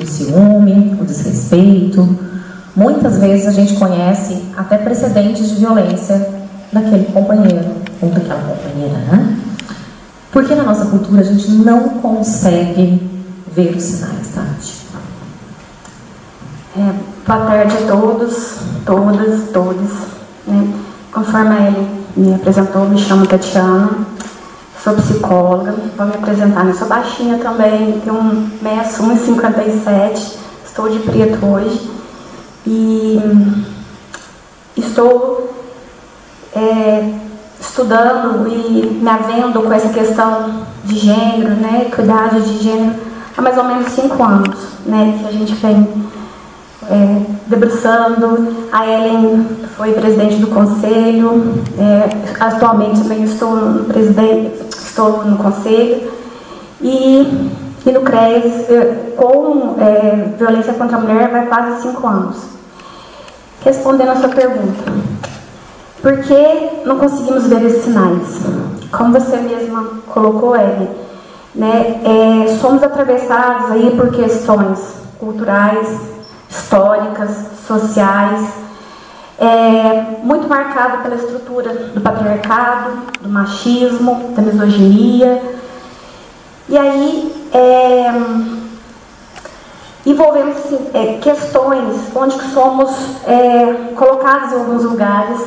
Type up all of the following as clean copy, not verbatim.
o ciúme, o desrespeito. Muitas vezes a gente conhece até precedentes de violência daquele companheiro ou daquela companheira, né? Porque na nossa cultura a gente não consegue ver os sinais, tá? Boa tarde a todos, todas. Né? Conforme ele me apresentou, me chamo Tatiana, sou psicóloga, vou me apresentar, eu sou baixinha também, tenho meço 1,57, estou de preto hoje e estou estudando e me havendo com essa questão de gênero, né, equidade de gênero, há mais ou menos 5 anos, né, que a gente vem debruçando. A Ellen foi presidente do conselho, atualmente também estou no conselho e no CRES com violência contra a mulher vai quase 5 anos. Respondendo a sua pergunta, por que não conseguimos ver esses sinais? Como você mesma colocou, Ellen, né, somos atravessados aí por questões culturais, históricas, sociais, muito marcado pela estrutura do patriarcado, do machismo, da misoginia. E aí envolvemos questões onde que somos colocados em alguns lugares,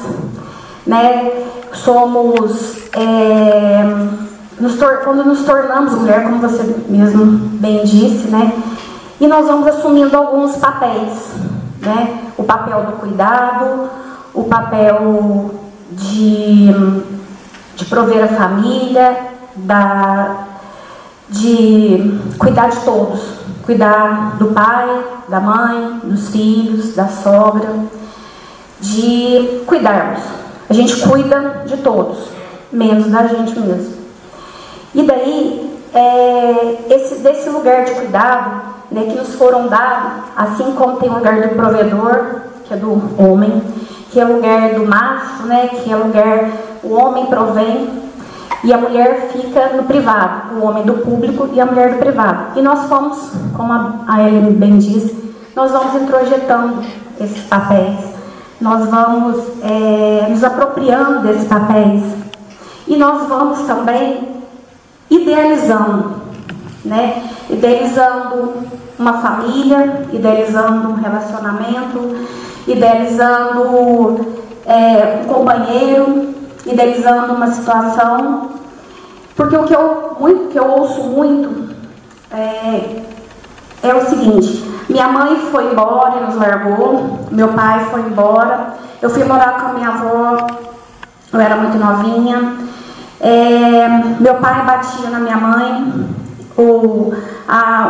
né? Somos quando nos tornamos mulher, como você mesmo bem disse, né? E nós vamos assumindo alguns papéis, né? O papel do cuidado, o papel de prover a família, de cuidar de todos, cuidar do pai, da mãe, dos filhos, da sogra, de cuidarmos. A gente cuida de todos, menos da gente mesmo. E daí, desse lugar de cuidado, né, que nos foram dados, assim como tem o lugar do provedor, que é do homem, que é o lugar do macho, né, que é o lugar, o homem provém e a mulher fica no privado, o homem do público e a mulher do privado. E nós fomos, como a Ellen bem disse, nós vamos introjetando esses papéis, nós vamos nos apropriando desses papéis e nós vamos também idealizando, né? Idealizando uma família, idealizando um relacionamento, idealizando um companheiro, idealizando uma situação, porque o que eu ouço muito é o seguinte: minha mãe foi embora e nos largou, meu pai foi embora, eu fui morar com a minha avó, eu era muito novinha, meu pai batia na minha mãe, o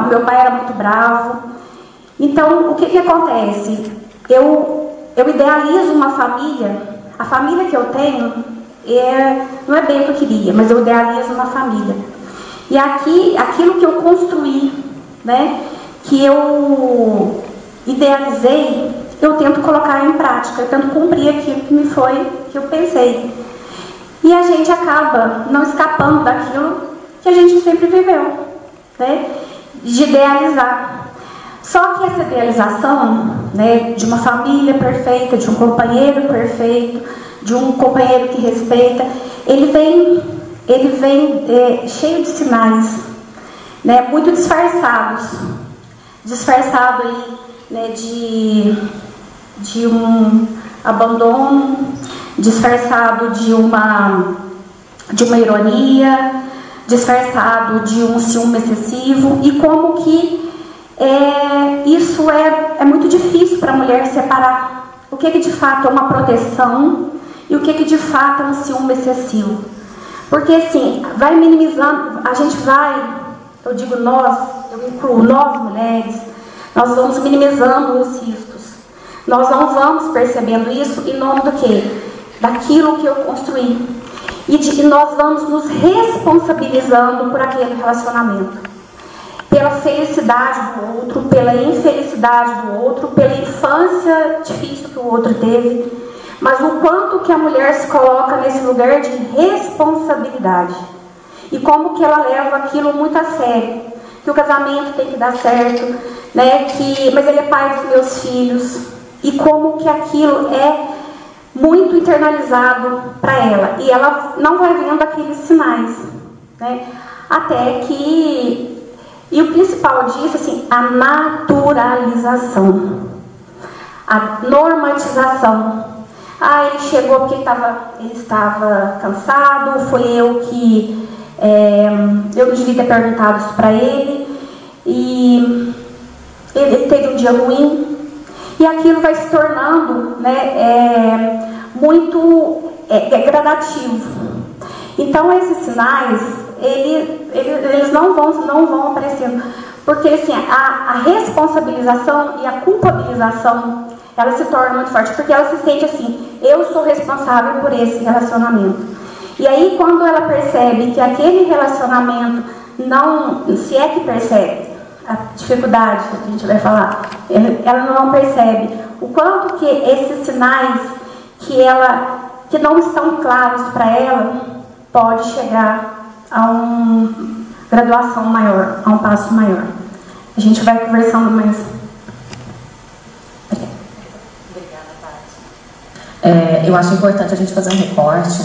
meu pai era muito bravo. Então, o que acontece? Eu idealizo uma família, a família que eu tenho não é bem o que eu queria, mas eu idealizo uma família. E aquilo que eu construí, né, que eu idealizei, eu tento colocar em prática, eu tento cumprir aquilo que eu pensei. E a gente acaba não escapando daquilo que a gente sempre viveu, né, de idealizar. Só que essa idealização, né, de uma família perfeita, de um companheiro perfeito, de um companheiro que respeita, ele vem cheio de sinais, né, muito disfarçados, aí, né, de um abandono, disfarçado de uma ironia, disfarçado de um ciúme excessivo, e como que isso é muito difícil para a mulher separar o que de fato é uma proteção e o que de fato é um ciúme excessivo. Porque assim, vai minimizando, a gente vai, eu digo nós, eu incluo nós mulheres, nós vamos minimizando os riscos. Nós não vamos percebendo isso em nome do quê? Daquilo que eu construí. E nós vamos nos responsabilizando por aquele relacionamento. Pela felicidade do outro, pela infelicidade do outro, pela infância difícil que o outro teve. Mas o quanto que a mulher se coloca nesse lugar de responsabilidade. E como que ela leva aquilo muito a sério. que o casamento tem que dar certo, né? Mas ele é pai dos meus filhos. E como que aquilo é muito internalizado para ela. E ela não vai vendo aqueles sinais, né? Até que... E o principal disso, assim, a naturalização. A normatização. Ah, ele chegou porque ele estava cansado, foi eu que... eu não devia ter perguntado isso para ele. E ele teve um dia ruim. E aquilo vai se tornando, né, muito gradativo. Então, esses sinais, eles não vão aparecendo. Porque assim, a responsabilização e a culpabilização, ela se torna muito forte. Porque ela se sente assim, eu sou responsável por esse relacionamento. E aí, quando ela percebe que aquele relacionamento não... Se é que percebe a dificuldade que a gente vai falar, ela não percebe o quanto que esses sinais que não estão claros para ela, pode chegar a uma graduação maior, a um passo maior. A gente vai conversando mais. Obrigada, Tati. Eu acho importante a gente fazer um recorte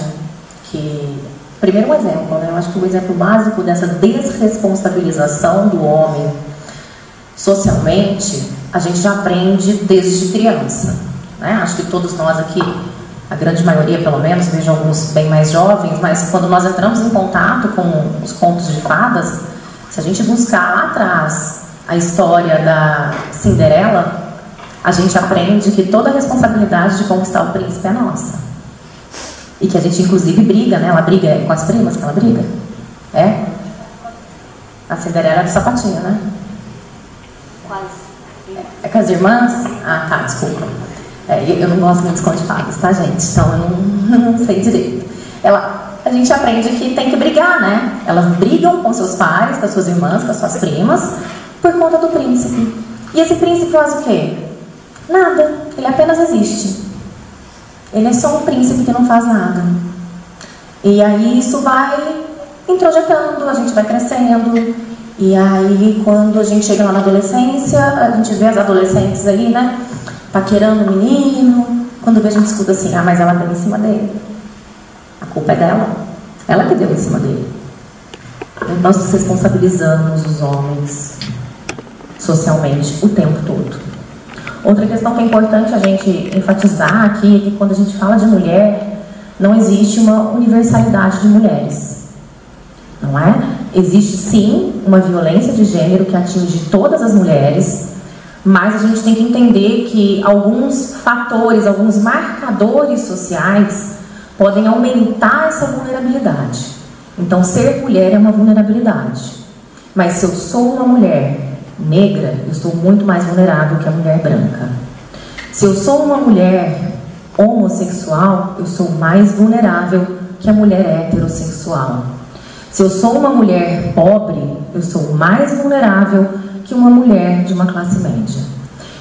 que... Primeiro um exemplo, né? Eu acho que o exemplo básico dessa desresponsabilização do homem socialmente, a gente já aprende desde criança, né? Acho que todos nós aqui, a grande maioria pelo menos, vejo alguns bem mais jovens, mas quando nós entramos em contato com os contos de fadas, se a gente buscar lá atrás a história da Cinderela, a gente aprende que toda a responsabilidade de conquistar o príncipe é nossa. E que a gente inclusive briga, né? Ela briga com as primas, que ela briga. É? A Cinderela é do sapatinho, né? É com as irmãs? Ah, tá, desculpa. Eu não gosto muito de contos de fadas, tá, gente? Então eu não sei direito. A gente aprende que tem que brigar, né? Elas brigam com seus pais, com as suas irmãs, com as suas primas, por conta do príncipe. E esse príncipe faz o quê? Nada. Ele apenas existe. Ele é só um príncipe que não faz nada. E aí isso vai introjetando, a gente vai crescendo. E aí, quando a gente chega lá na adolescência, a gente vê as adolescentes ali, né? Paquerando o menino. Quando vê, a gente escuta assim, ah, mas ela deu em cima dele. A culpa é dela. Ela que deu em cima dele. Nós nos responsabilizamos os homens socialmente o tempo todo. Outra questão que é importante a gente enfatizar aqui é que quando a gente fala de mulher, não existe uma universalidade de mulheres. Não é? Existe sim uma violência de gênero que atinge todas as mulheres, mas a gente tem que entender que alguns fatores, alguns marcadores sociais podem aumentar essa vulnerabilidade. Então, ser mulher é uma vulnerabilidade. Mas se eu sou uma mulher negra, eu sou muito mais vulnerável que a mulher branca. Se eu sou uma mulher homossexual, eu sou mais vulnerável que a mulher heterossexual. Se eu sou uma mulher pobre, eu sou mais vulnerável que uma mulher de uma classe média.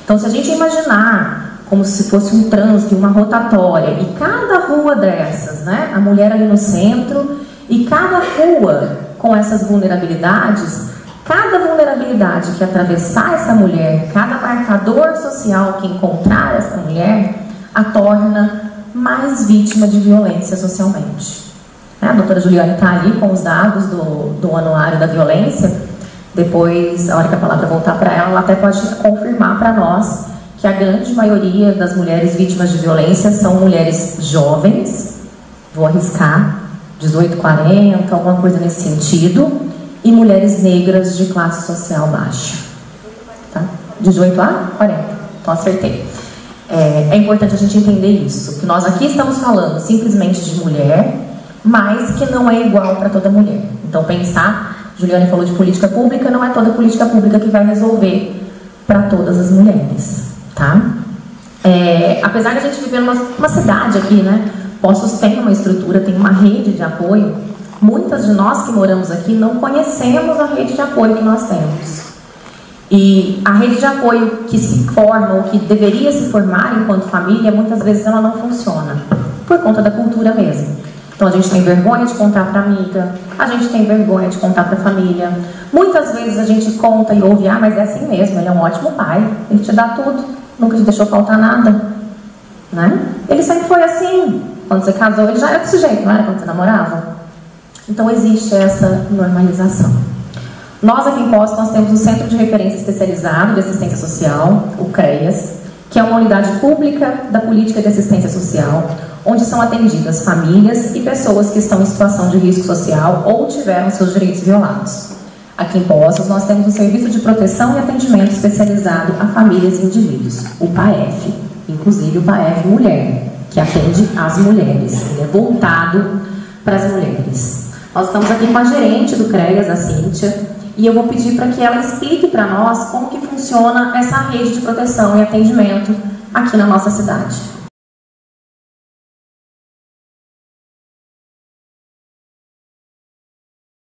Então, se a gente imaginar como se fosse um trânsito, uma rotatória, e cada rua dessas, né, a mulher ali no centro, e cada rua com essas vulnerabilidades, cada vulnerabilidade que atravessar essa mulher, cada marcador social que encontrar essa mulher, a torna mais vítima de violência socialmente. A doutora Juliane está ali com os dados do Anuário da Violência. Depois, a hora que a palavra voltar para ela, ela até pode confirmar para nós que a grande maioria das mulheres vítimas de violência são mulheres jovens, vou arriscar, 18, 40, alguma coisa nesse sentido, e mulheres negras de classe social baixa. Tá? 18 a 40, então acertei. É importante a gente entender isso, que nós aqui estamos falando simplesmente de mulher, mas que não é igual para toda mulher. Então pensar, Juliane falou de política pública, não é toda política pública que vai resolver para todas as mulheres, tá? Apesar de a gente viver numa cidade aqui, né? Poços tem uma estrutura, tem uma rede de apoio. Muitas de nós que moramos aqui não conhecemos a rede de apoio que nós temos. E a rede de apoio que se forma, ou que deveria se formar enquanto família, muitas vezes ela não funciona, por conta da cultura mesmo. Então a gente tem vergonha de contar para amiga, a gente tem vergonha de contar para a família. Muitas vezes a gente conta e ouve, mas é assim mesmo, ele é um ótimo pai, ele te dá tudo, nunca te deixou faltar nada, né? Ele sempre foi assim, quando você casou ele já era desse jeito, não era quando você namorava? Então existe essa normalização. Nós aqui em Poços, nós temos um Centro de Referência Especializado de Assistência Social, o CREAS, que é uma unidade pública da Política de Assistência Social, onde são atendidas famílias e pessoas que estão em situação de risco social ou tiveram seus direitos violados. Aqui em Poços, nós temos um Serviço de Proteção e Atendimento Especializado a Famílias e Indivíduos, o PAEF, inclusive o PAEF Mulher, que atende as mulheres, ele é voltado para as mulheres. Nós estamos aqui com a gerente do CREAS, a Cíntia, e eu vou pedir para que ela explique para nós como que funciona essa rede de proteção e atendimento aqui na nossa cidade.